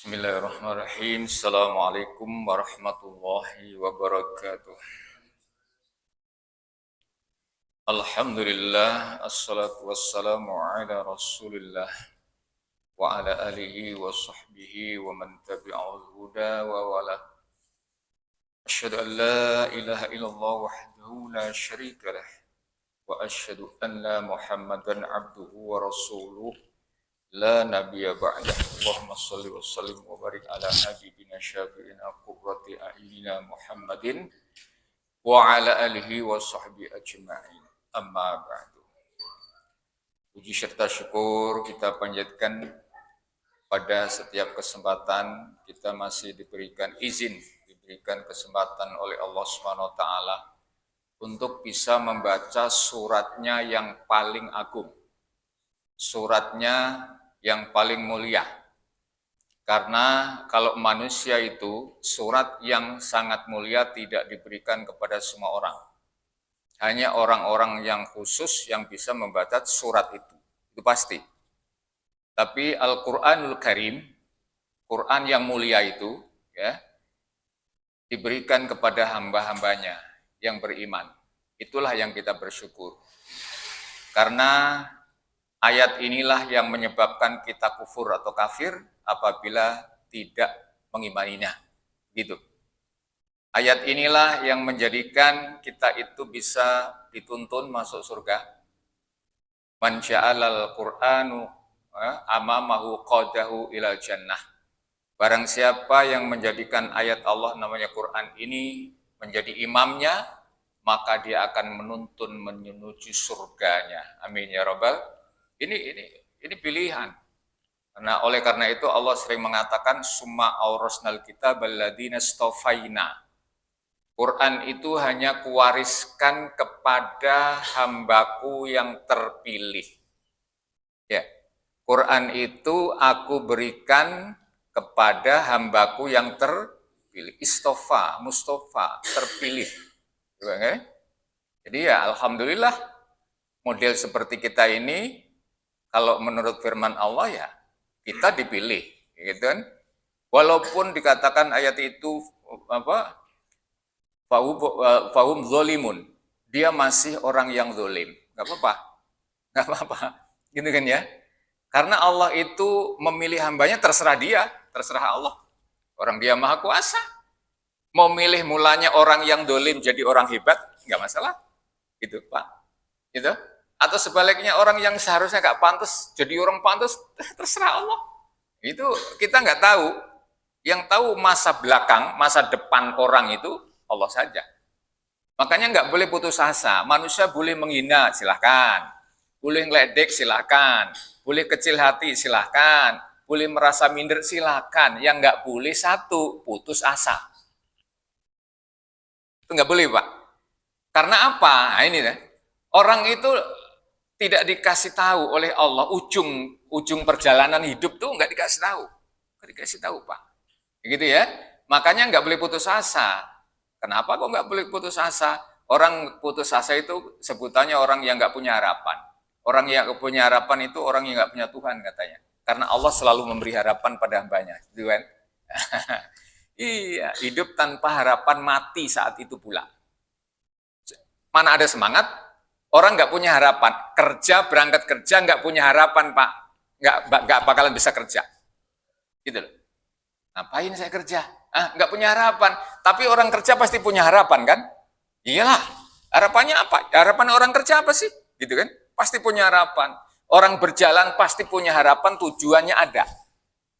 Bismillahirrahmanirrahim. Assalamualaikum warahmatullahi wabarakatuh. Alhamdulillah, assalatu wassalamu ala rasulillah wa ala alihi wa sahbihi wa man tabi'al huda wa wala. Asyhadu an la ilaha illallah wahdahu la syarika lah wa asyhadu anna Muhammadan abduhu wa rasuluh la nabiyya ba'dah. Allahumma shalli wa sallim wa barik ala habibina syafi'ina qurrati a'yunina Muhammadin wa ala alihi wa sahbihi ajma'in. Amma ba'du. Puji serta syukur kita panjatkan pada setiap kesempatan kita masih diberikan kesempatan oleh Allah Subhanahu wa taala untuk bisa membaca suratnya yang paling agung. Suratnya yang paling mulia. Karena kalau manusia itu surat yang sangat mulia tidak diberikan kepada semua orang. Hanya orang-orang yang khusus yang bisa membaca surat itu. Itu pasti. Tapi Al-Qur'anul Karim, Quran yang mulia itu ya, diberikan kepada hamba-hambanya yang beriman. Itulah yang kita bersyukur. Karena ayat inilah yang menyebabkan kita kufur atau kafir apabila tidak mengimaninya. Gitu. Ayat inilah yang menjadikan kita itu bisa dituntun masuk surga. Man ja'alal Qur'anu amamahu qadahu ilal jannah. Barang siapa yang menjadikan ayat Allah namanya Quran ini menjadi imamnya, maka dia akan menuntun menuju surganya. Amin ya rabbal. Ini pilihan. Oleh karena itu Allah sering mengatakan summa aurasnal kitabal ladzina istafaina. Quran itu hanya kuwariskan kepada hambaku yang terpilih. Ya. Quran itu aku berikan kepada hambaku yang terpilih. Istofa, Mustafa, terpilih. Jadi ya alhamdulillah model seperti kita ini kalau menurut firman Allah ya kita dipilih, gitu kan? Walaupun dikatakan ayat itu fahum zolimun, dia masih orang yang zolim, nggak apa-apa, gitu kan ya? Karena Allah itu memilih hambanya terserah dia, terserah Allah. Orang dia maha kuasa, mau milih mulanya orang yang zolim jadi orang hebat, nggak masalah, gitu Pak, gitu. Atau sebaliknya orang yang seharusnya nggak pantas jadi orang pantas, terserah Allah. Itu kita nggak tahu. Yang tahu masa belakang, masa depan orang itu Allah saja. Makanya nggak boleh putus asa. Manusia boleh menghina, silahkan. Boleh ngeledek, silahkan. Boleh kecil hati, silahkan. Boleh merasa minder, silahkan. Yang nggak boleh satu, putus asa. Itu nggak boleh, Pak. Karena apa? Nah, ini deh. Orang itu tidak dikasih tahu oleh Allah ujung perjalanan hidup tuh nggak dikasih tahu. Nggak dikasih tahu, Pak. Gitu ya. Makanya nggak boleh putus asa. Kenapa kok nggak boleh putus asa? Orang putus asa itu sebutannya orang yang nggak punya harapan. Orang yang punya harapan itu orang yang nggak punya Tuhan katanya. Karena Allah selalu memberi harapan pada hambanya. Gitu kan? Iya, hidup tanpa harapan mati saat itu pula. Mana ada semangat? Orang nggak punya harapan. Kerja, berangkat kerja nggak punya harapan, Pak. Nggak bakalan bisa kerja. Gitu loh. Ngapain saya kerja? Nggak punya harapan. Tapi orang kerja pasti punya harapan kan? Iyalah. Harapannya apa? Harapan orang kerja apa sih? Gitu kan? Pasti punya harapan. Orang berjalan pasti punya harapan, tujuannya ada.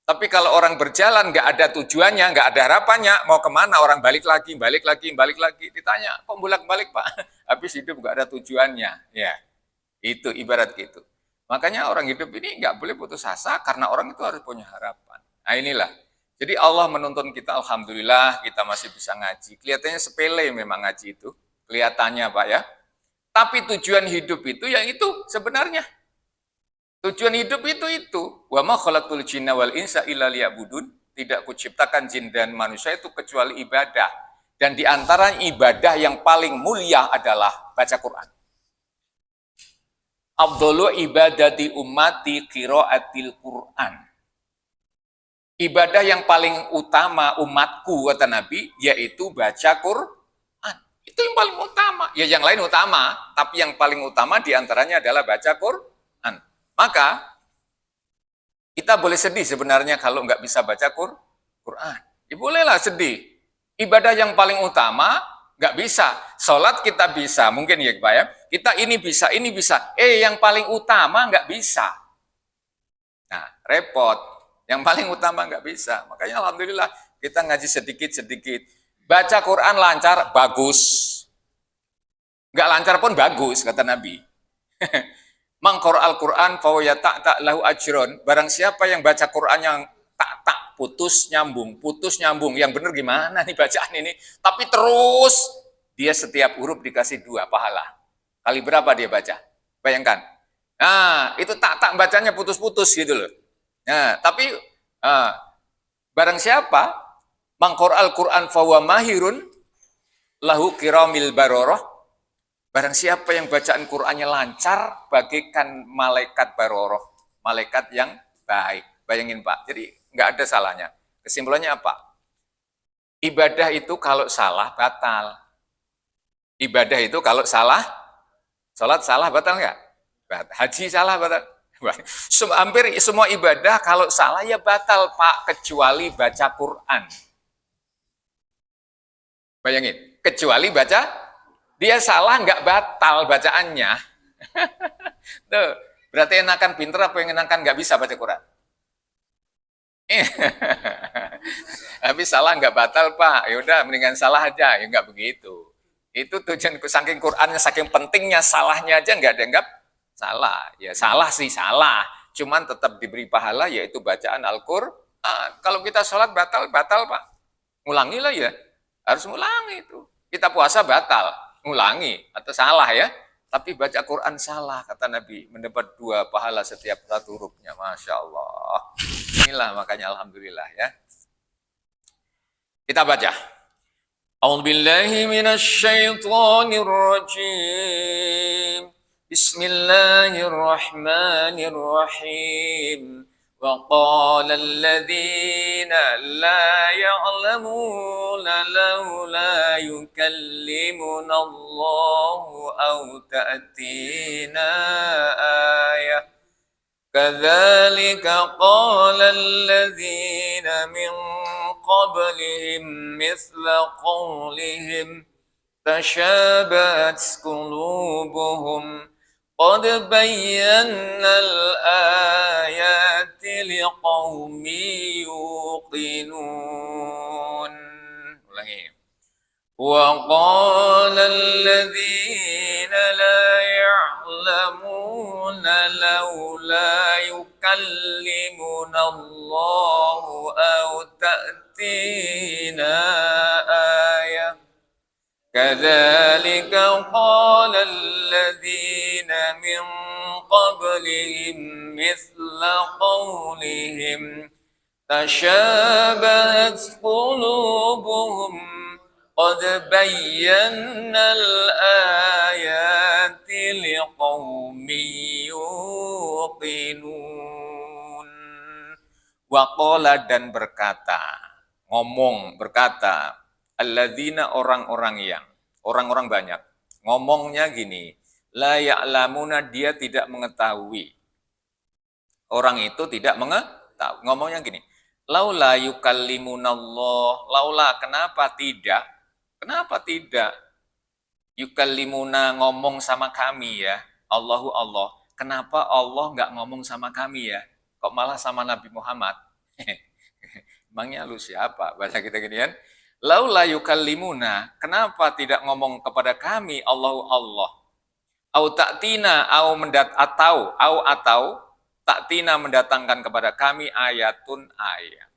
Tapi kalau orang berjalan nggak ada tujuannya, nggak ada harapannya, mau kemana? Orang balik lagi. Ditanya, kok bolak-balik Pak? Habis hidup nggak ada tujuannya. Ya, itu ibarat gitu. Makanya orang hidup ini nggak boleh putus asa karena orang itu harus punya harapan. Nah inilah. Jadi Allah menuntun kita, alhamdulillah kita masih bisa ngaji. Kelihatannya sepele memang ngaji itu, kelihatannya Pak ya. Tapi tujuan hidup itu ya itu sebenarnya. Tujuan hidup itu. Wa ma khalaqtul jinna wal insa illa liya'budun. Tidak kuciptakan jin dan manusia itu kecuali ibadah. Dan di antara ibadah yang paling mulia adalah baca Quran. Afdhalu ibadati ummati qiraatil Quran. Ibadah yang paling utama umatku, kata Nabi, yaitu baca Quran. Itu yang paling utama. Ya yang lain utama, tapi yang paling utama diantaranya adalah baca Quran. Maka kita boleh sedih sebenarnya kalau nggak bisa baca Quran. Ya bolehlah sedih. Ibadah yang paling utama nggak bisa. Sholat kita bisa, mungkin ya Pak ya. Kita ini bisa, ini bisa. Yang paling utama nggak bisa. Nah, repot. Yang paling utama nggak bisa. Makanya alhamdulillah kita ngaji sedikit-sedikik. Baca Quran lancar, bagus. Nggak lancar pun bagus, kata Nabi. Mangkor Al-Quran fawaya tak lahu ajron. Barang siapa yang baca Quran yang tak putus nyambung. Yang benar gimana nih bacaan ini? Tapi terus dia setiap huruf dikasih 2 pahala. Kali berapa dia baca? Bayangkan. Nah, itu tak bacanya putus-putus gitu loh. Nah, tapi barang siapa mangkor Al-Quran fawa mahirun lahu kiramil baroroh. Barang siapa yang bacaan Qur'annya lancar, bagaikan malaikat baroroh, malaikat yang baik. Bayangin Pak, jadi nggak ada salahnya. Kesimpulannya apa? Ibadah itu kalau salah, batal. Ibadah itu kalau salah, sholat salah, batal nggak? Haji salah, batal. Hampir semua ibadah kalau salah ya batal Pak, kecuali baca Quran. Bayangin, kecuali baca dia salah nggak batal bacaannya. Tuh, berarti enakan pinter apa yang enakan nggak bisa baca Quran? Habis salah nggak batal Pak, yaudah mendingan salah aja, ya nggak begitu. Itu tujuan saking Qurannya, saking pentingnya salahnya aja nggak dianggap salah. Ya salah sih salah, cuman tetap diberi pahala yaitu bacaan Al-Quran. Kalau kita sholat batal Pak, ngulangilah ya, harus ngulangi itu. Kita puasa batal, ngulangi atau salah ya, tapi baca Quran salah kata Nabi mendapat 2 pahala setiap satu hurufnya. Masya Allah. Inilah makanya alhamdulillah ya. Kita baca. A'udzubillahi minasyaitonirrajim. Bismillahirrahmanirrahim. وقال الذين لا يعلمون لولا يكلمنا الله أو تأتينا آية كذلك قال الذين من قبلهم مثل قولهم تشابهت قلوبهم قد بينا الآيات لقوم يوقنون. وقال الذين لا يعلمون لولا يكلمنا الله أو تأتينا آية كذلك قال الذين من قبلهم مثل قولهم تشابهت قلوبهم قد بينا الآيات لقوم يوقنون. Waqala dan berkata, ngomong berkata, alladzina orang-orang banyak, ngomongnya gini, la ya'lamuna dia tidak mengetahui. Orang itu tidak mengetahui, ngomongnya gini, laula yukallimunallah, laula kenapa tidak yukallimuna ngomong sama kami ya, Allah, kenapa Allah nggak ngomong sama kami ya, kok malah sama Nabi Muhammad? Emangnya lu siapa? Bahasa kita gini kan, laula yukallimuna, kenapa tidak ngomong kepada kami Allah, au ta'tina atau ta'tina mendatangkan kepada kami ayatun ayat.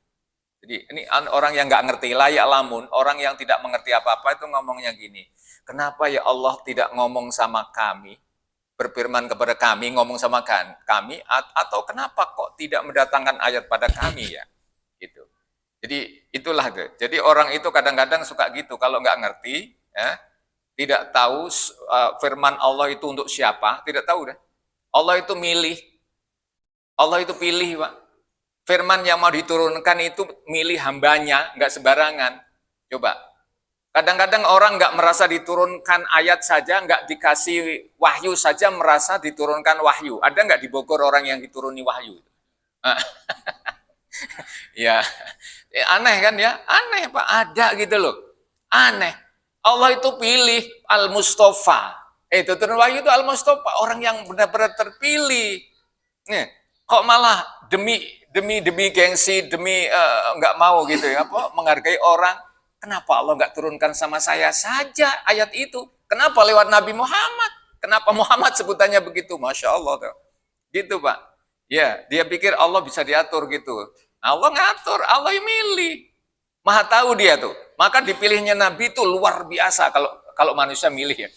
Jadi ini orang yang nggak ngerti, layak lamun, orang yang tidak mengerti apa-apa itu ngomongnya gini, kenapa ya Allah tidak ngomong sama kami, berfirman kepada kami, ngomong sama kami, atau kenapa kok tidak mendatangkan ayat pada kami ya, gitu. Jadi itulah tuh. Jadi orang itu kadang-kadang suka gitu, kalau nggak ngerti, ya, tidak tahu firman Allah itu untuk siapa, tidak tahu deh. Allah itu milih, Allah itu pilih Pak. Firman yang mau diturunkan itu milih hambanya, nggak sembarangan. Coba. Kadang-kadang orang nggak merasa diturunkan ayat saja, nggak dikasih wahyu saja merasa diturunkan wahyu. Ada nggak di Bogor orang yang dituruni wahyu? Ya, aneh kan ya? Aneh Pak, ada gitu loh. Aneh. Allah itu pilih Al-Mustafa. Itu turun wahyu itu Al-Mustafa, orang yang benar-benar terpilih. Nih, kok malah demi gengsi, demi nggak mau gitu ya, apa menghargai orang. Kenapa Allah nggak turunkan sama saya saja ayat itu? Kenapa lewat Nabi Muhammad? Kenapa Muhammad sebutannya begitu? Masya Allah tuh. Gitu Pak. Ya, dia pikir Allah bisa diatur gitu. Allah ngatur, Allah yang milih. Maha tahu dia tuh. Maka dipilihnya Nabi itu luar biasa kalau manusia milih ya.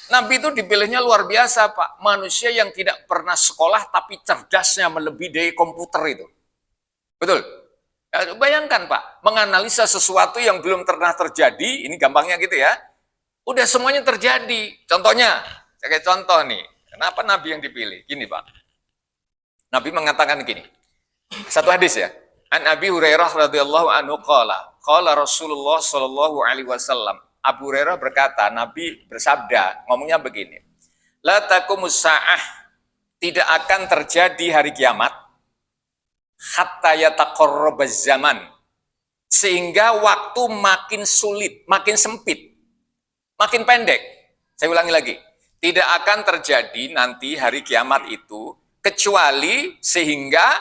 Nabi itu dipilihnya luar biasa Pak. Manusia yang tidak pernah sekolah tapi cerdasnya melebihi dari komputer itu. Betul? Ya, bayangkan Pak, menganalisa sesuatu yang belum pernah terjadi, ini gampangnya gitu ya. Udah semuanya terjadi. Contohnya, saya kayak contoh nih. Kenapa Nabi yang dipilih? Gini Pak. Nabi mengatakan gini. Satu hadis ya. An Abi Hurairah radhiyallahu anhu qala Rasulullah sallallahu alaihi wasallam. Abu Hurairah berkata, Nabi bersabda, ngomongnya begini. La taqumus sa'ah, tidak akan terjadi hari kiamat hatta yataqarrabaz zaman, sehingga waktu makin sulit, makin sempit, makin pendek. Saya ulangi lagi. Tidak akan terjadi nanti hari kiamat itu kecuali sehingga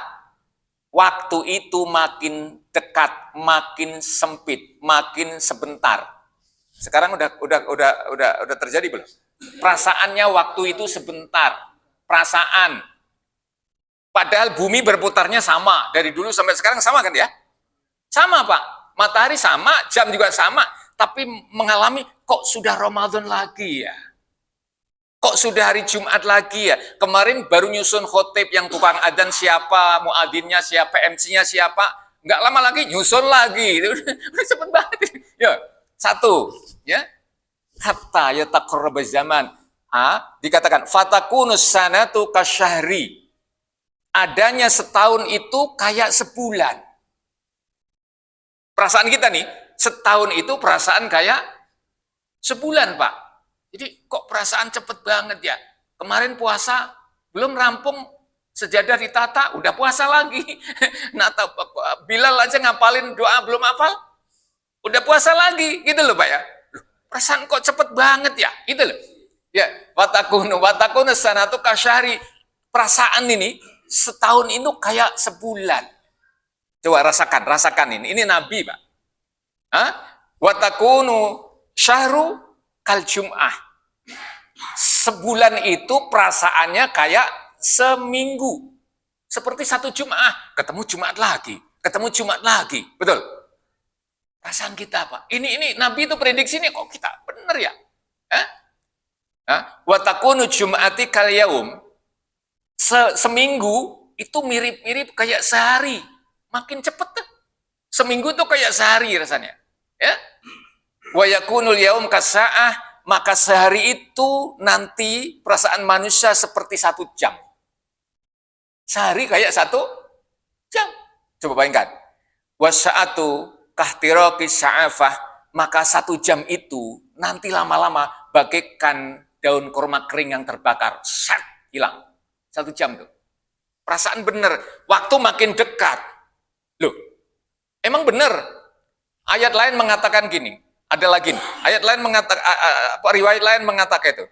waktu itu makin dekat, makin sempit, makin sebentar. Sekarang udah terjadi belum? Perasaannya waktu itu sebentar. Perasaan. Padahal bumi berputarnya sama. Dari dulu sampai sekarang sama kan ya? Sama Pak. Matahari sama, jam juga sama. Tapi mengalami, kok sudah Ramadan lagi ya? Kok sudah hari Jumat lagi ya? Kemarin baru nyusun khotib yang tukang adzan siapa, muadzinnya siapa, MC-nya siapa. Nggak lama lagi nyusun lagi. Udah cepet banget. Ya, satu. Ya. Hatta yataqarrabaz zaman. Dikatakan, fatakunus sanatu kasyahri. Adanya setahun itu kayak sebulan. Perasaan kita nih, setahun itu perasaan kayak sebulan, Pak. Jadi kok perasaan cepet banget ya. Kemarin puasa, belum rampung, sejadah ditata, udah puasa lagi. Nah, Bilal aja ngapalin doa belum hafal, udah puasa lagi. Gitu loh, Pak ya. Perasaan kok cepet banget ya. Gitu loh. Ya, watakunu sanatu kasyahri. Perasaan ini, setahun itu kayak sebulan. Coba rasakan ini. Ini Nabi, Pak. Watakunu syahru kal jum'ah. Sebulan itu perasaannya kayak seminggu. Seperti satu Jum'ah. Ketemu Jumat lagi. Betul? Perasaan kita, Pak. Ini Nabi itu prediksi ini kok kita bener ya? Watakunu jum'ati kal yaum. Seminggu itu mirip-mirip kayak sehari. Makin cepet tuh. Seminggu tuh kayak sehari rasanya. Ya. Wa yakunul yaum kasa'ah, maka sehari itu nanti perasaan manusia seperti 1 jam. Sehari kayak 1 jam. Coba bayangkan. Wasa'atu kahtiraki sa'afah, maka 1 jam itu nanti lama-lama bagaikan daun kurma kering yang terbakar. Hilang. 1 jam tuh. Perasaan bener. Waktu makin dekat. Loh, emang bener. Ayat lain mengatakan gini. Ada lagi. Ayat lain mengatakan, riwayat lain mengatakan itu.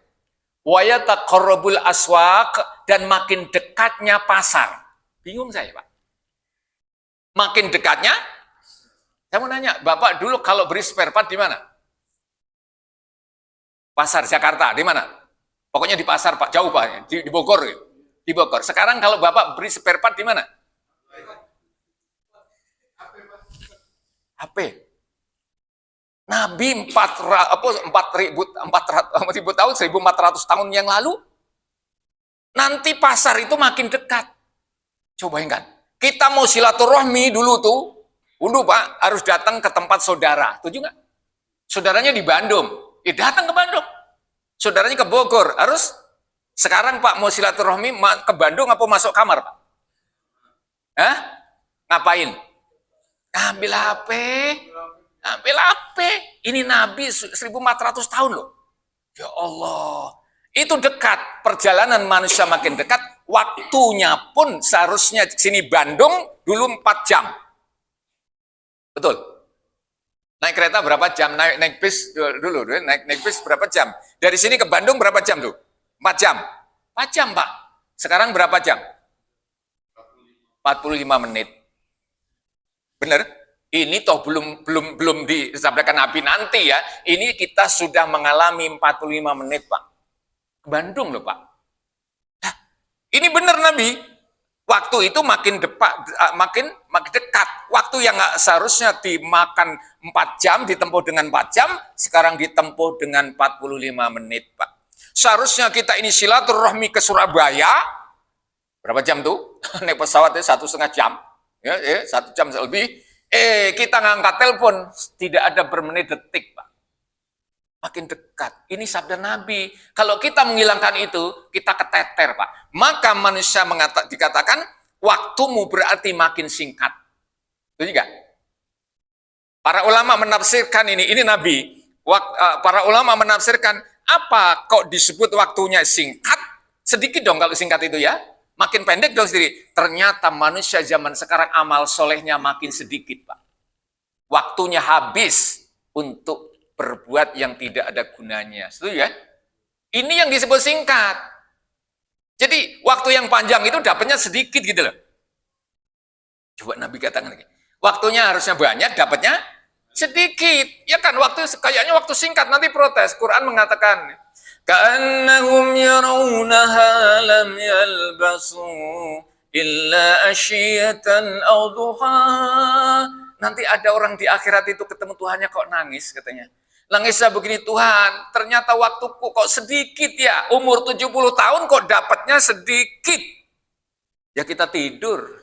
Wa yataqarrabul aswaq, dan makin dekatnya pasar. Bingung saya, Pak. Makin dekatnya, saya mau nanya, Bapak dulu kalau beli spare part di mana? Pasar Jakarta, di mana? Pokoknya di pasar, Pak, jauh Pak, di Bogor. Di Bogor. Sekarang kalau Bapak beli spare part di mana? HP. Nabi 4.000 tahun, 1.400 tahun yang lalu, nanti pasar itu makin dekat. Coba bayangkan. Kita mau silaturahmi dulu tuh, Pak, harus datang ke tempat saudara. Tujuh nggak? Saudaranya di Bandung. Datang ke Bandung. Saudaranya ke Bogor. Sekarang Pak mau silaturahmi ke Bandung apa masuk kamar, Pak? Ngapain? Ambil HP. Ambil HP. Ini Nabi 1400 tahun loh. Ya Allah. Itu dekat. Perjalanan manusia makin dekat. Waktunya pun seharusnya sini Bandung dulu 4 jam. Betul. Naik kereta berapa jam? Naik bis dulu. Naik bis berapa jam? Dari sini ke Bandung berapa jam tuh? 4 jam. 4 jam, Pak. Sekarang berapa jam? 45 menit. Benar? Ini toh belum disampaikan Nabi nanti ya. Ini kita sudah mengalami 45 menit, Pak. Ke Bandung loh, Pak. Nah, ini benar Nabi. Waktu itu makin dekat. Waktu yang seharusnya dimakan 4 jam, ditempuh dengan 4 jam, sekarang ditempuh dengan 45 menit, Pak. Seharusnya kita ini silaturahmi ke Surabaya, berapa jam tuh? Naik pesawatnya 1,5 jam. Ya, 1 jam lebih. Kita ngangkat telepon, tidak ada bermenit detik, Pak. Makin dekat. Ini sabda Nabi. Kalau kita menghilangkan itu, kita keteter, Pak. Maka manusia dikatakan, waktumu berarti makin singkat. Itu juga. Para ulama menafsirkan ini Nabi. Para ulama menafsirkan, apa kok disebut waktunya singkat? Sedikit dong kalau singkat itu ya. Makin pendek dong sendiri. Ternyata manusia zaman sekarang amal solehnya makin sedikit, Pak. Waktunya habis untuk berbuat yang tidak ada gunanya. Setuju ya? Ini yang disebut singkat. Jadi waktu yang panjang itu dapatnya sedikit gitu loh. Coba Nabi katakan lagi. Waktunya harusnya banyak, dapatnya sedikit. Ya kan, kayaknya waktu singkat, nanti protes. Quran mengatakan, ka'annahum yarawnaha lam yalbasu illa asyiyatan aw duha. Nanti ada orang di akhirat itu ketemu Tuhannya kok nangis katanya. Nangisnya begini, Tuhan, ternyata waktuku kok sedikit ya. Umur 70 tahun kok dapatnya sedikit. Ya kita tidur.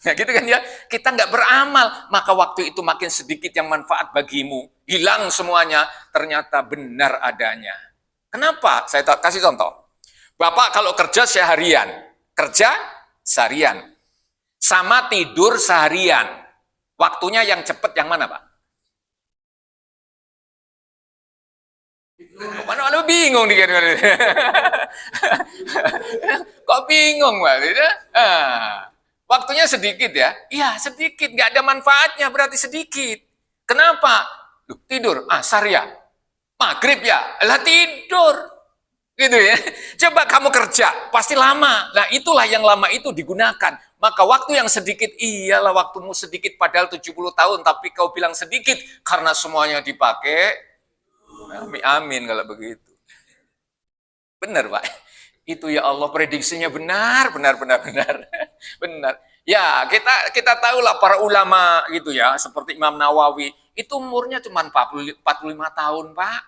Ya gitu kan ya. Kita nggak beramal. Maka waktu itu makin sedikit yang manfaat bagimu. Hilang semuanya. Ternyata benar adanya. Kenapa? Saya kasih contoh. Bapak kalau kerja seharian. Kerja seharian. Sama tidur seharian. Waktunya yang cepat yang mana, Pak? Mana bingung nih. Kok bingung, Pak? Waktunya sedikit ya? Iya, sedikit. Nggak ada manfaatnya, berarti sedikit. Kenapa? Tidur, asar ya? Maghrib ya? Lah tidur. Gitu ya. Coba kamu kerja, pasti lama. Nah, itulah yang lama itu digunakan. Maka waktu yang sedikit, iyalah waktumu sedikit padahal 70 tahun, tapi kau bilang sedikit karena semuanya dipakai. Amin kalau begitu. Benar, Pak. Itu ya Allah prediksinya benar. Benar. Ya, kita tahulah para ulama gitu ya, seperti Imam Nawawi, itu umurnya cuma 45 tahun, Pak.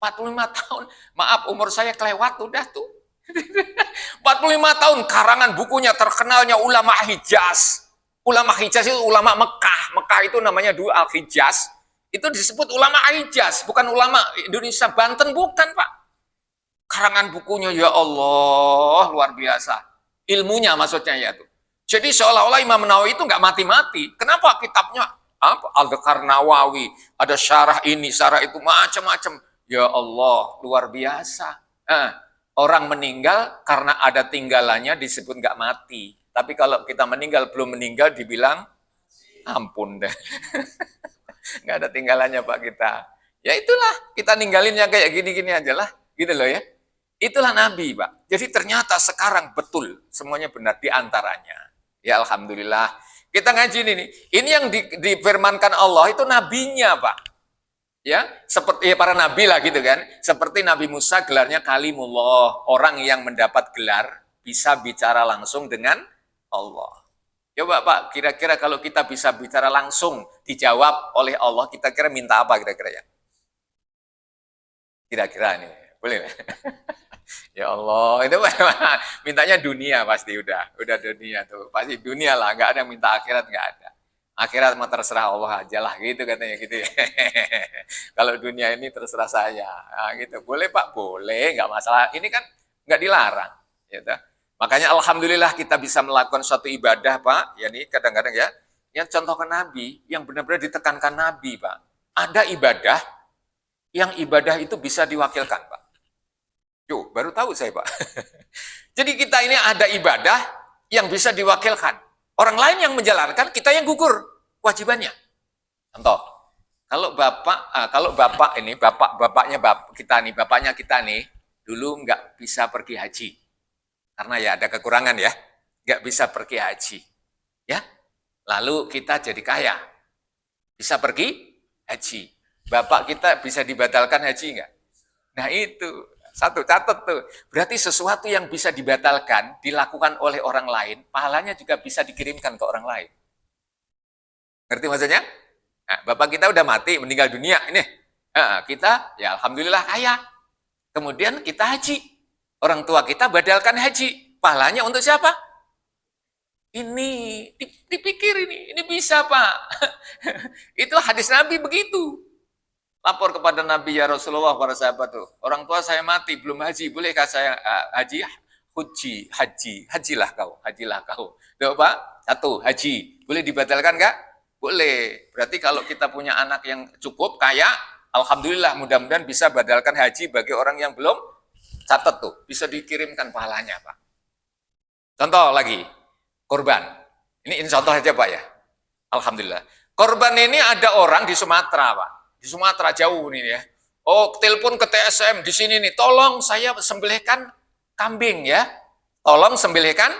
45 tahun. Maaf, umur saya kelewat udah tuh. 45 tahun karangan bukunya terkenalnya ulama Hijaz. Ulama Hijaz itu ulama Mekah. Mekah itu namanya dulu Al-Hijaz. Itu disebut ulama Hijaz, bukan ulama Indonesia Banten, bukan, Pak. Karangan bukunya ya Allah, luar biasa. Ilmunya maksudnya ya tuh. Jadi seolah-olah Imam Nawawi itu nggak mati-mati. Kenapa kitabnya Al-Qarnawawi, ada syarah ini, syarah itu, macam-macam. Ya Allah, luar biasa. Orang meninggal karena ada tinggalannya disebut nggak mati. Tapi kalau kita meninggal belum meninggal dibilang ampun deh. Nggak ada tinggalannya Pak kita. Ya itulah, kita ninggalinnya kayak gini-gini aja lah. Gitu loh ya. Itulah Nabi Pak. Jadi ternyata sekarang betul semuanya benar diantaranya. Ya Alhamdulillah. Kita ngaji ini. Ini yang difirmankan Allah itu nabinya Pak. Ya, seperti ya para nabi lah gitu kan. Seperti Nabi Musa gelarnya Kalimullah, orang yang mendapat gelar bisa bicara langsung dengan Allah. Coba Pak, kira-kira kalau kita bisa bicara langsung dijawab oleh Allah, kita kira minta apa kira-kira ya? Kira-kira nih, boleh? Ya Allah, itu mintanya dunia pasti udah dunia tuh, pasti dunia lah, nggak ada yang minta akhirat, nggak ada. Akhirat mah terserah Allah aja lah gitu katanya gitu ya. Kalau dunia ini terserah saya. Nah, gitu. Boleh Pak, boleh, nggak masalah. Ini kan nggak dilarang. Gitu. Makanya alhamdulillah kita bisa melakukan suatu ibadah, Pak. Ya nih kadang-kadang ya, yang contohkan Nabi, yang benar-benar ditekankan Nabi, Pak. Ada ibadah yang ibadah itu bisa diwakilkan, Pak. Yo, baru tahu saya, Pak. Jadi kita ini ada ibadah yang bisa diwakilkan. Orang lain yang menjalankan, kita yang gugur kewajibannya. Contoh, kalau bapak ini, bapaknya kita nih, dulu nggak bisa pergi haji. Karena ya ada kekurangan ya, nggak bisa pergi haji. Ya, lalu kita jadi kaya, bisa pergi haji. Bapak kita bisa dibatalkan haji nggak? Nah itu, satu catat tuh. Berarti sesuatu yang bisa dibatalkan, dilakukan oleh orang lain, pahalanya juga bisa dikirimkan ke orang lain. Ngerti maksudnya? Nah, bapak kita udah mati, meninggal dunia. Ini kita ya alhamdulillah kaya. Kemudian kita haji. Orang tua kita badalkan haji. Pahalanya untuk siapa? Ini dipikir ini bisa Pak. Itu hadis Nabi begitu. Lapor kepada Nabi, ya Rasulullah, para sahabat tuh. Orang tua saya mati, belum haji. Bolehkah saya haji? Hajilah kau. Tuh Pak, satu, haji. Boleh dibatalkan nggak? Boleh. Berarti kalau kita punya anak yang cukup, kaya, alhamdulillah, mudah-mudahan bisa badalkan haji bagi orang yang belum. Catat tuh, bisa dikirimkan pahalanya Pak. Contoh lagi, korban. Ini contoh aja Pak ya. Alhamdulillah. Korban ini ada orang di Sumatera Pak. Di Sumatera jauh nih ya. Oh, telepon ke TSM di sini nih. Tolong saya sembelihkan kambing ya. Tolong sembelihkan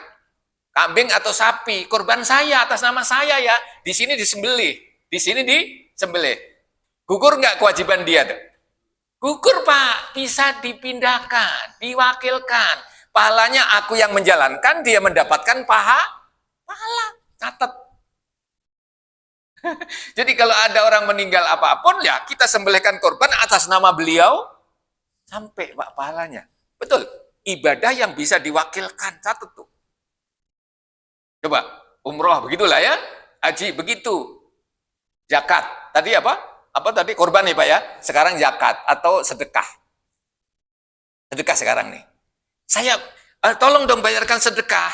kambing atau sapi. Korban saya atas nama saya ya. Di sini disembelih. Di sini disembelih. Gugur nggak kewajiban dia tuh? Gugur Pak. Bisa dipindahkan, diwakilkan. Pahalanya aku yang menjalankan, dia mendapatkan pahala. Catat. Jadi kalau ada orang meninggal apapun, ya kita sembelihkan korban atas nama beliau, sampai Pak pahalanya. Betul, ibadah yang bisa diwakilkan, catat tuh. Coba, umroh begitulah ya, haji begitu, zakat. Tadi apa? Apa tadi? Korban nih Pak ya, sekarang zakat atau sedekah. Sedekah sekarang nih. Saya, tolong dong bayarkan sedekah.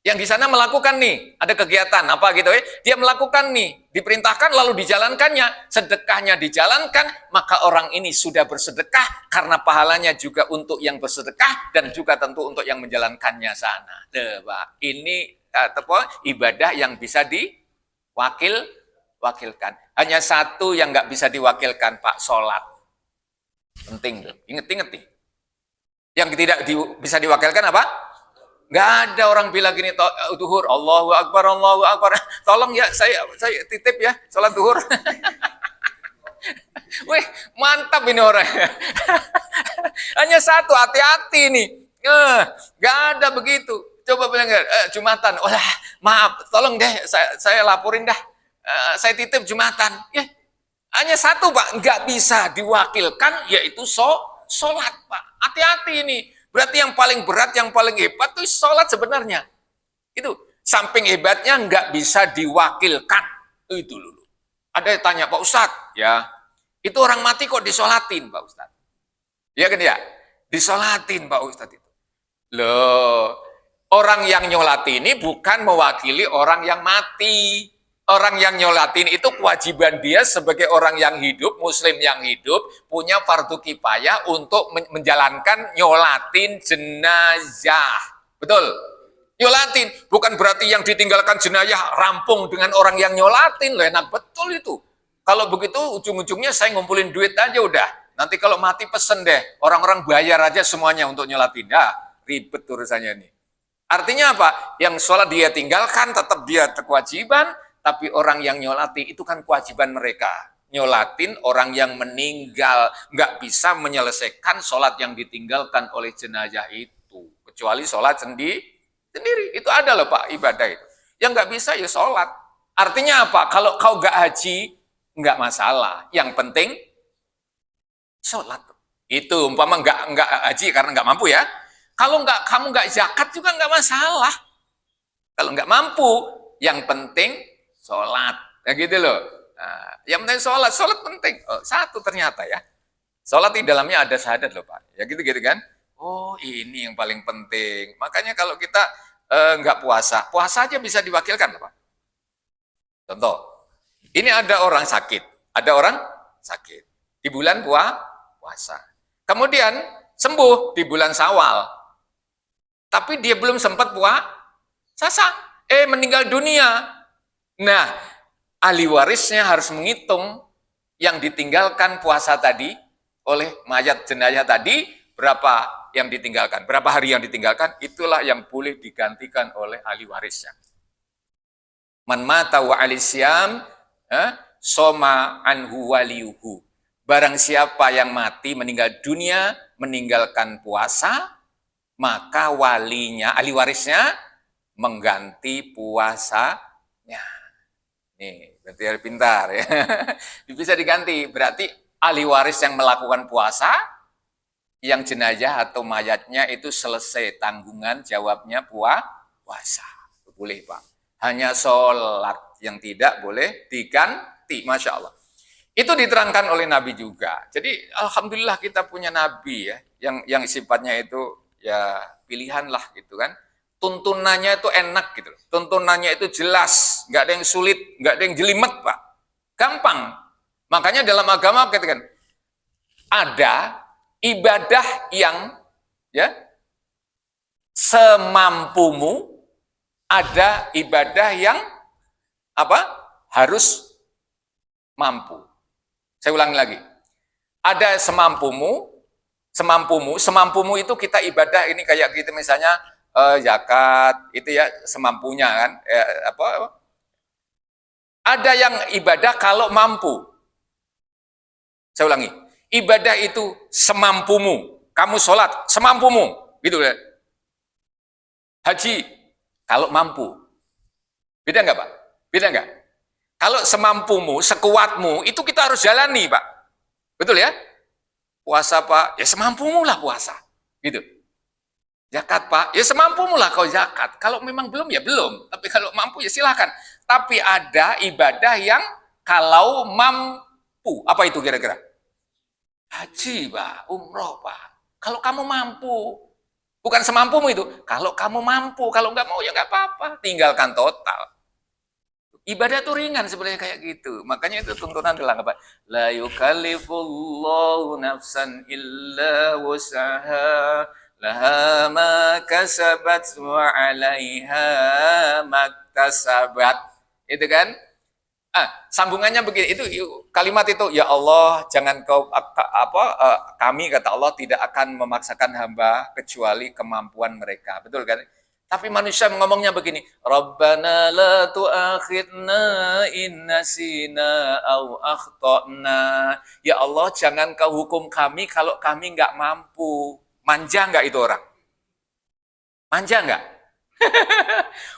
Yang di sana melakukan nih, ada kegiatan apa gitu ya, dia melakukan nih, diperintahkan lalu dijalankannya, sedekahnya dijalankan, maka orang ini sudah bersedekah karena pahalanya juga untuk yang bersedekah dan juga tentu untuk yang menjalankannya sana. Pak, ini ibadah yang bisa diwakilkan. Hanya satu yang nggak bisa diwakilkan Pak, sholat. Penting tuh, inget-inget nih. Yang tidak bisa diwakilkan apa? Nggak ada orang bilang gini, duhur, Allahu Akbar. Tolong ya, saya titip ya, sholat duhur. Wih, mantap ini orang. Hanya satu, hati-hati nih. Nggak ada begitu. Coba bilang, Jumatan. Wah, maaf, tolong deh, saya laporin dah. Saya titip Jumatan. Ya, hanya satu Pak, nggak bisa diwakilkan, yaitu sholat Pak. Hati-hati ini. Berarti yang paling berat, yang paling hebat itu sholat sebenarnya. Itu samping hebatnya nggak bisa diwakilkan. Itu dulu. Ada yang tanya, Pak Ustadz, ya itu orang mati kok disolatin Pak Ustadz? Ya kan ya? Disolatin Pak Ustadz itu. Loh, orang yang nyolati ini bukan mewakili orang yang mati. Orang yang nyolatin itu kewajiban dia sebagai orang yang hidup, muslim yang hidup, punya fardu kifayah untuk menjalankan nyolatin jenazah. Betul? Nyolatin, bukan berarti yang ditinggalkan jenazah rampung dengan orang yang nyolatin. Loh, enak betul itu. Kalau begitu ujung-ujungnya saya ngumpulin duit aja udah. Nanti kalau mati pesen deh, orang-orang bayar aja semuanya untuk nyolatin. Ya, ribet urusannya nih. Artinya apa? Yang sholat dia tinggalkan, tetap dia kewajiban. Tapi orang yang nyolati itu kan kewajiban mereka. Nyolatin orang yang meninggal. Nggak bisa menyelesaikan sholat yang ditinggalkan oleh jenazah itu. Kecuali sholat sendiri. Itu ada loh Pak, ibadah itu. Yang nggak bisa ya sholat. Artinya apa? Kalau kau nggak haji, nggak masalah. Yang penting, sholat. Itu umpama nggak haji karena nggak mampu ya. Kalau kamu nggak zakat juga nggak masalah. Kalau nggak mampu, yang penting sholat, ya gitu loh. Nah, yang penting sholat penting. Oh, satu ternyata ya. Sholat di dalamnya ada syahadat loh Pak. Ya gitu kan. Oh, ini yang paling penting. Makanya kalau kita nggak puasa, puasa aja bisa diwakilkan, Pak. Contoh, ini ada orang sakit, di bulan puasa. Kemudian sembuh di bulan Syawal, tapi dia belum sempat puasa, meninggal dunia. Nah, ahli warisnya harus menghitung yang ditinggalkan puasa tadi oleh mayat jenazah tadi, berapa yang ditinggalkan, berapa hari yang ditinggalkan, itulah yang boleh digantikan oleh ahli warisnya. Man mata wa alisyam soma anhu waliyuhu. Barang siapa yang mati meninggal dunia meninggalkan puasa, maka walinya, ahli warisnya mengganti puasanya. Nih, berarti harus pintar ya. Bisa diganti. Berarti ahli waris yang melakukan puasa, yang jenazah atau mayatnya itu selesai tanggungan jawabnya puasa. Boleh, Pak. Hanya sholat yang tidak boleh diganti. Masya Allah. Itu diterangkan oleh Nabi juga. Jadi alhamdulillah kita punya Nabi ya, yang sifatnya itu ya pilihan lah gitu kan. Tuntunannya itu enak gitu. Tuntunannya itu jelas, nggak ada yang sulit, nggak ada yang jelimet, Pak. Gampang. Makanya dalam agama katakan ada ibadah yang ya semampumu, ada ibadah yang apa? Harus mampu. Saya ulangi lagi. Ada semampumu itu kita ibadah ini kayak gitu misalnya zakat itu ya semampunya kan. Ada yang ibadah kalau mampu. Saya ulangi. Ibadah itu semampumu. Kamu sholat semampumu, gitu ya. Haji kalau mampu. Beda nggak, Pak? Beda nggak? Kalau semampumu, sekuatmu, itu kita harus jalani, Pak. Betul ya? Puasa, Pak, ya semampumu lah puasa. Gitu. Zakat, Pak, ya semampumu lah kau zakat. Kalau memang belum, ya belum. Tapi kalau mampu, ya silakan. Tapi ada ibadah yang kalau mampu. Apa itu kira-kira? Haji, Pak, umroh, Pak. Kalau kamu mampu. Bukan semampumu itu. Kalau kamu mampu, kalau nggak mau ya nggak apa-apa. Tinggalkan total. Ibadah itu ringan sebenarnya kayak gitu. Makanya itu tuntunan adalah apa? La yukallifullahu nafsan illa wus'aha laha ma kasabat wa 'alaiha maktasabat. Itu kan? Sambungannya begini, itu kalimat itu, ya Allah, jangan kami kata Allah tidak akan memaksakan hamba kecuali kemampuan mereka. Betul kan? Tapi manusia ngomongnya begini, Rabbana la tu'akhidna in nasina aw akhtana. Ya Allah, jangan kau hukum kami kalau kami nggak mampu. Manja nggak itu orang? Manja nggak?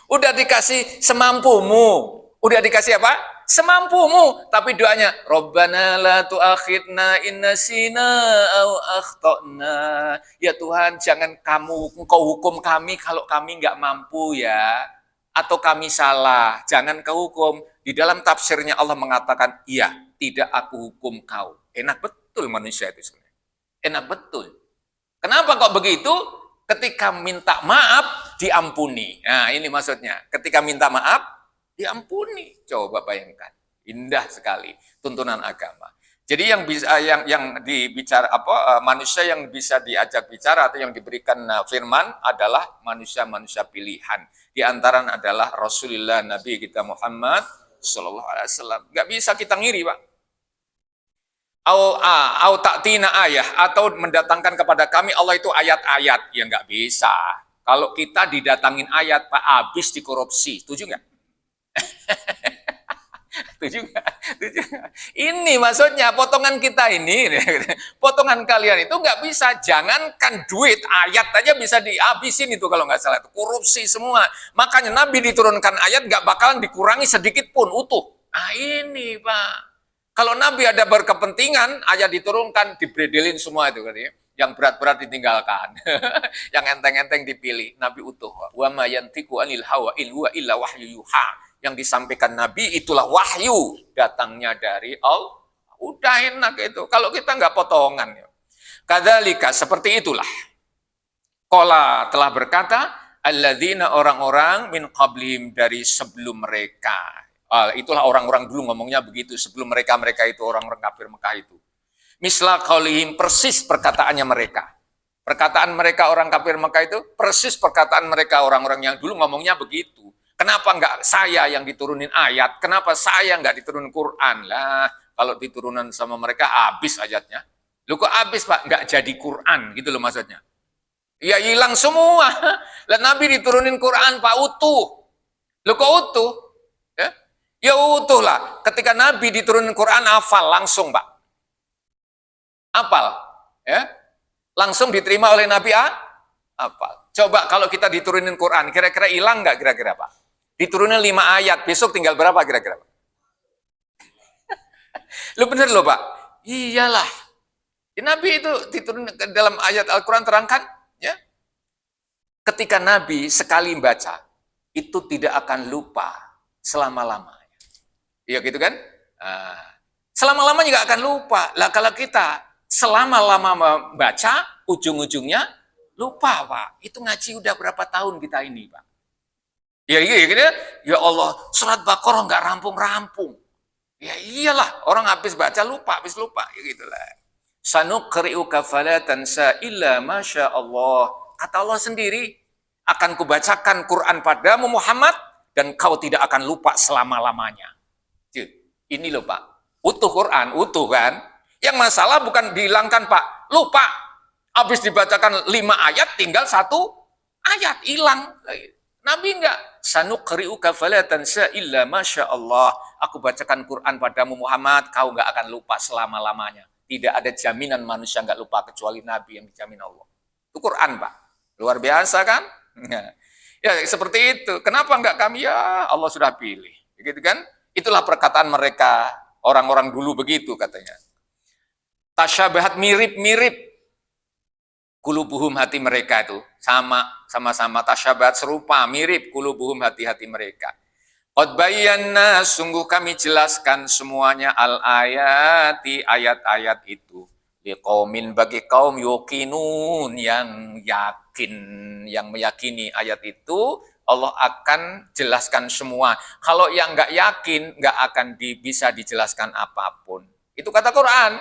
Udah dikasih semampumu. Udah dikasih apa? Semampumu. Tapi doanya, Rabbana la tu'akhidna in nasina aw akhtana. Ya Tuhan, jangan engkau hukum kami kalau kami nggak mampu ya. Atau kami salah. Jangan kau hukum. Di dalam tafsirnya Allah mengatakan, iya, tidak aku hukum kau. Enak betul manusia itu sebenarnya. Enak betul. Kenapa kok begitu? Ketika minta maaf, diampuni. Nah, ini maksudnya. Ketika minta maaf, diampuni. Coba bayangkan. Indah sekali tuntunan agama. Jadi yang bisa yang dibicara manusia yang bisa diajak bicara atau yang diberikan firman adalah manusia-manusia pilihan. Di antara adalah Rasulullah Nabi kita Muhammad sallallahu alaihi wasallam. Enggak bisa kita ngiri, Pak. Au ta'tina ayah atau mendatangkan kepada kami Allah itu ayat-ayat. Ya enggak bisa. Kalau kita didatangin ayat, Pak, habis dikorupsi. Setuju enggak? Itu juga. Ini maksudnya potongan kita ini, potongan kalian itu nggak bisa. Jangankan duit, ayat aja bisa dihabisin itu kalau nggak salah. Itu korupsi semua. Makanya Nabi diturunkan ayat nggak bakalan dikurangi sedikit pun utuh. Nah ini Pak. Kalau Nabi ada berkepentingan, ayat diturunkan, dibredelin semua itu kan ya. Yang berat-berat ditinggalkan. Yang enteng-enteng dipilih. Nabi utuh. Wa ma yantiqu anil hawa in huwa illa wahyu yuha. Yang disampaikan Nabi itulah wahyu datangnya dari Allah. Udah enak itu. Kalau kita nggak potongan. Kadzalika seperti itulah. Qala telah berkata, alladzina orang-orang min qablihim dari sebelum mereka. Itulah orang-orang dulu ngomongnya begitu, sebelum mereka itu orang-orang kafir Mekah itu. Misla qaulihim, persis perkataannya mereka. Perkataan mereka orang kafir Mekah itu persis perkataan mereka orang-orang yang dulu ngomongnya begitu. Kenapa enggak saya yang diturunin ayat? Kenapa saya enggak diturunin Quran? Lah, kalau diturunan sama mereka habis ayatnya. Lu kok habis, Pak? Enggak jadi Quran gitu loh maksudnya. Ya hilang semua. Lah Nabi diturunin Quran, Pak, utuh. Lu kok utuh? Ya utuh lah. Ketika Nabi diturunin Quran, hafal langsung, Pak. Hafal. Ya. Langsung diterima oleh Nabi hafal. Coba kalau kita diturunin Quran, kira-kira hilang nggak kira-kira, Pak? Diturunin 5 ayat, besok tinggal berapa kira-kira, Pak? Lu bener loh, Pak. Iyalah. Nabi itu diturunin dalam ayat Al-Quran terangkan, ya. Ketika Nabi sekali baca, itu tidak akan lupa selama-lamanya. Iya gitu kan? Selama-lamanya nggak akan lupa. Lah kalau kita selama-lama membaca, ujung-ujungnya lupa, Pak. Itu ngaji udah berapa tahun kita ini, Pak? Ya iya gitu ya. Ya Allah, surat Baqarah nggak rampung-rampung. Ya iyalah, orang habis baca lupa, habis lupa. Ya gitulah. Sanuqri'uka fala tansa illa masya Allah. Kata Allah sendiri, akan kubacakan Quran padamu Muhammad, dan kau tidak akan lupa selama-lamanya. Ini loh Pak, utuh Quran, utuh kan? Yang masalah bukan dihilangkan Pak, lupa. Habis dibacakan 5 ayat, tinggal 1 ayat, hilang. Nabi enggak. Sanuqri'uka fala tansa illa masya Allah. Aku bacakan Quran padamu Muhammad, kau enggak akan lupa selama-lamanya. Tidak ada jaminan manusia enggak lupa kecuali Nabi yang dijamin Allah. Itu Quran Pak. Luar biasa kan? Ya seperti itu. Kenapa enggak kami? Ya Allah sudah pilih. Gitu kan? Itulah perkataan mereka, orang-orang dulu begitu katanya. Tasyabahat, mirip-mirip. Kulubuhum, hati mereka itu. Sama-sama tasyabahat, serupa, mirip kulubuhum, hati-hati mereka. Qad bayyana, sungguh kami jelaskan semuanya al-ayati, ayat-ayat itu. Liqaumin, bagi kaum yuqinun, yang yakin, yang meyakini ayat itu, Allah akan jelaskan semua. Kalau yang nggak yakin, nggak akan bisa dijelaskan apapun. Itu kata Quran.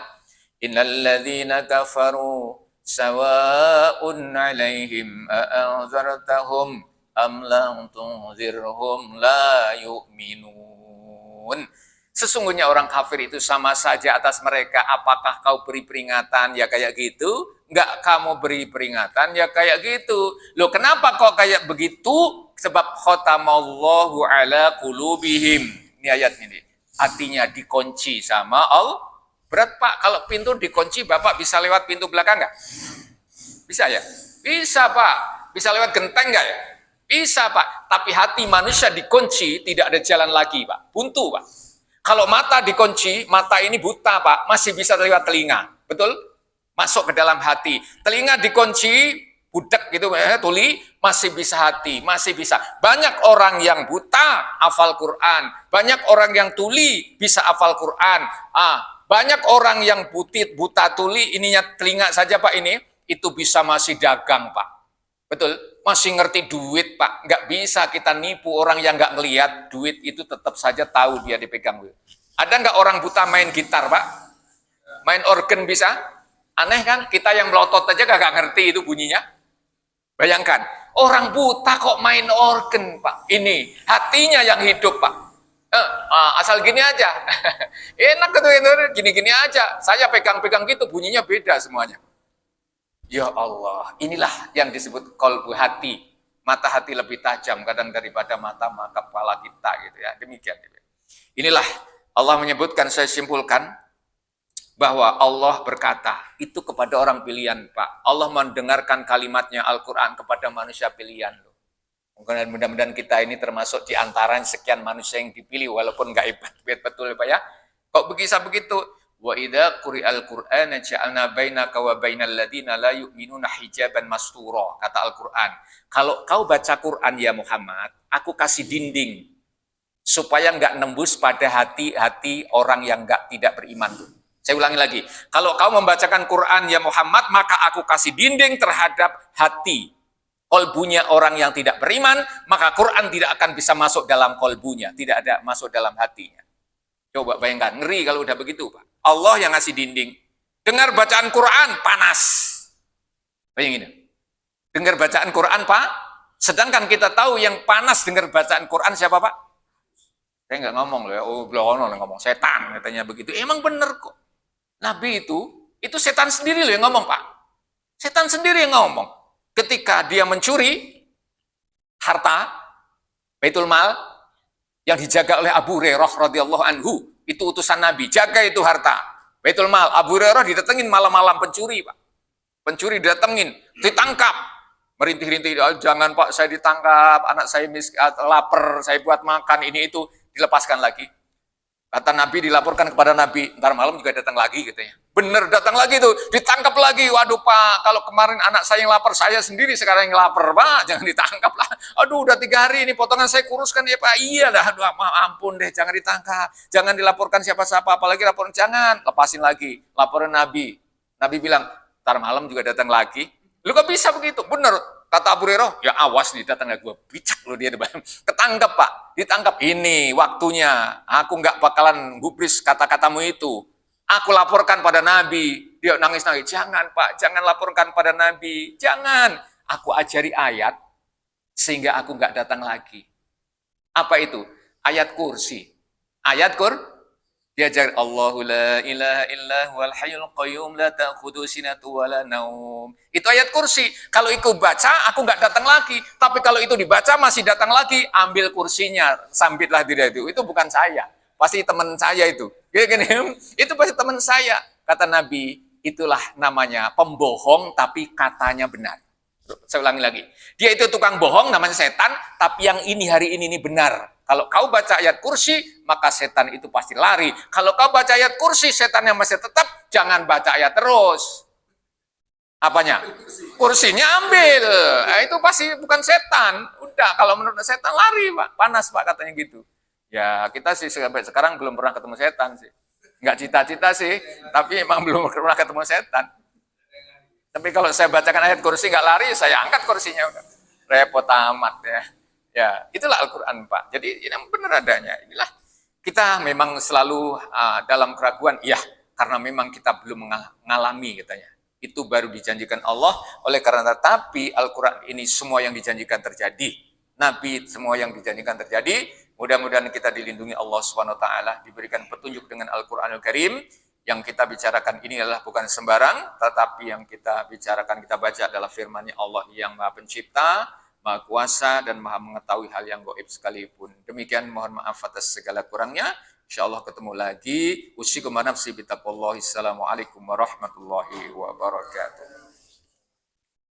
Innalladzina kafaru sawa'un 'alaihim a'anzartahum am lam tunzirhum la yu'minun. Sesungguhnya orang kafir itu sama saja atas mereka. Apakah kau beri peringatan? Ya kayak gitu. Enggak kamu beri peringatan? Ya kayak gitu. Loh kenapa kok kayak begitu? Sebab khotamallahu ala qulubihim. Ini ayat ini. Hatinya dikunci sama Allah. Berat Pak, kalau pintu dikunci, Bapak bisa lewat pintu belakang enggak? Bisa ya? Bisa Pak. Bisa lewat genteng enggak ya? Bisa Pak. Tapi hati manusia dikunci, tidak ada jalan lagi Pak. Buntu Pak. Kalau mata dikunci, mata ini buta Pak. Masih bisa lewat telinga. Betul? Masuk ke dalam hati. Telinga dikunci, budak gitu tuli, masih bisa hati, masih bisa. Banyak orang yang buta hafal Quran, banyak orang yang tuli bisa hafal Quran. Banyak orang yang buta tuli, ininya telinga saja Pak ini, itu bisa masih dagang Pak. Betul? Masih ngerti duit Pak. Nggak bisa kita nipu orang yang nggak ngelihat, duit itu tetap saja tahu dia dipegang. Ada nggak orang buta main gitar Pak? Main organ bisa? Aneh kan? Kita yang melotot aja nggak ngerti itu bunyinya. Bayangkan, orang buta kok main organ, Pak. Ini, hatinya yang hidup, Pak. Asal gini aja. Enak gitu, gini-gini aja. Saya pegang-pegang gitu, bunyinya beda semuanya. Ya Allah, inilah yang disebut qalbu hati. Mata hati lebih tajam kadang daripada mata kepala kita gitu ya. Demikian. Inilah Allah menyebutkan, saya simpulkan, bahwa Allah berkata, itu kepada orang pilihan Pak. Allah mendengarkan kalimatnya Al-Quran kepada manusia pilihan. Mudah-mudahan kita ini termasuk di antara sekian manusia yang dipilih, walaupun nggak hebat betul Pak ya. Kok bisa begitu? Wa idza quri'al Qur'ana ja'alna bainaka wa bainal ladzina la yu'minuna hijaban mastura, kata Al-Quran. Kalau kau baca Quran ya Muhammad, aku kasih dinding supaya nggak nembus pada hati-hati orang yang tidak beriman tuh. Saya ulangi lagi, kalau kau membacakan Quran ya Muhammad, maka aku kasih dinding terhadap hati kolbunya orang yang tidak beriman, maka Quran tidak akan bisa masuk dalam kolbunya, tidak ada masuk dalam hatinya. Coba bayangkan, ngeri kalau udah begitu, Pak. Allah yang ngasih dinding. Dengar bacaan Quran, panas. Bayangin. Dengar bacaan Quran, Pak. Sedangkan kita tahu yang panas dengar bacaan Quran siapa, Pak? Saya nggak ngomong loh ya, oh belum ngomong setan katanya begitu. Emang bener kok. Nabi itu setan sendiri loh yang ngomong, Pak. Setan sendiri yang ngomong. Ketika dia mencuri harta Baitul Mal yang dijaga oleh Abu Hurairah radhiyallahu anhu, itu utusan Nabi, jaga itu harta Baitul Mal. Abu Hurairah didatengin malam-malam pencuri, Pak. Pencuri didatengin, ditangkap. Merintih-rintih, oh, jangan Pak, saya ditangkap, anak saya lapar, saya buat makan, ini itu, dilepaskan lagi. Kata Nabi, dilaporkan kepada Nabi, ntar malam juga datang lagi katanya. Bener, datang lagi tuh, ditangkap lagi. Waduh Pak, kalau kemarin anak saya yang lapar, saya sendiri sekarang yang lapar, Pak, jangan ditangkap lah. Aduh, udah 3 hari ini potongan saya kuruskan ya Pak. Iya dah, aduh ampun deh, jangan ditangkap, jangan dilaporkan siapa-siapa, apalagi laporan, jangan, lepasin lagi, laporan Nabi. Nabi bilang, ntar malam juga datang lagi. Lu kok bisa begitu? Bener. Kata Abu Hurairah, ya awas nih datang lagi, gue bicak lu dia. Ketangkep Pak, ditangkap. Ini waktunya, aku nggak bakalan gubris kata-katamu itu. Aku laporkan pada Nabi. Dia nangis-nangis, jangan Pak, jangan laporkan pada Nabi, jangan. Aku ajari ayat, sehingga aku nggak datang lagi. Apa itu? Ayat kursi. Ayat diajar Allahu la ilaha illa huwal hayyul qayyum la ta'khudhu sinatu wala naum. Itu ayat kursi. Kalau itu baca, aku nggak datang lagi. Tapi kalau itu dibaca masih datang lagi, ambil kursinya, sambitlah dia itu. Itu bukan saya, pasti teman saya itu. Gini, itu pasti teman saya. Kata Nabi, itulah namanya pembohong tapi katanya benar. Saya ulangi lagi. Dia itu tukang bohong, namanya setan, tapi yang ini hari ini benar. Kalau kau baca ayat kursi, maka setan itu pasti lari. Kalau kau baca ayat kursi, setan yang masih tetap, jangan baca ayat terus. Apanya? Kursinya ambil. Nah, itu pasti bukan setan. Udah, kalau menurut setan lari, Pak. Panas, Pak, katanya gitu. Ya, kita sih sampai sekarang belum pernah ketemu setan sih. Nggak cita-cita sih, tapi emang belum pernah ketemu setan. Tapi kalau saya bacakan ayat kursi nggak lari, saya angkat kursinya. Repot amat ya. Ya, itulah Al-Quran, Pak. Jadi ini benar adanya. Inilah kita memang selalu dalam keraguan. Ya, karena memang kita belum mengalami katanya. Itu baru dijanjikan Allah. Oleh karena tapi Al-Quran ini semua yang dijanjikan terjadi. Nabi semua yang dijanjikan terjadi. Mudah-mudahan kita dilindungi Allah Subhanahu wa taala, diberikan petunjuk dengan Al-Qur'anul Karim. Yang kita bicarakan ini adalah bukan sembarang, tetapi yang kita bicarakan, kita baca adalah firman-Nya Allah yang Maha Pencipta, Maha Kuasa, dan Maha mengetahui hal yang gaib sekalipun. Demikian, mohon maaf atas segala kurangnya. Insyaallah ketemu lagi. Usikum nafsi bitaqwallahi. Assalamualaikum warahmatullahi wabarakatuh.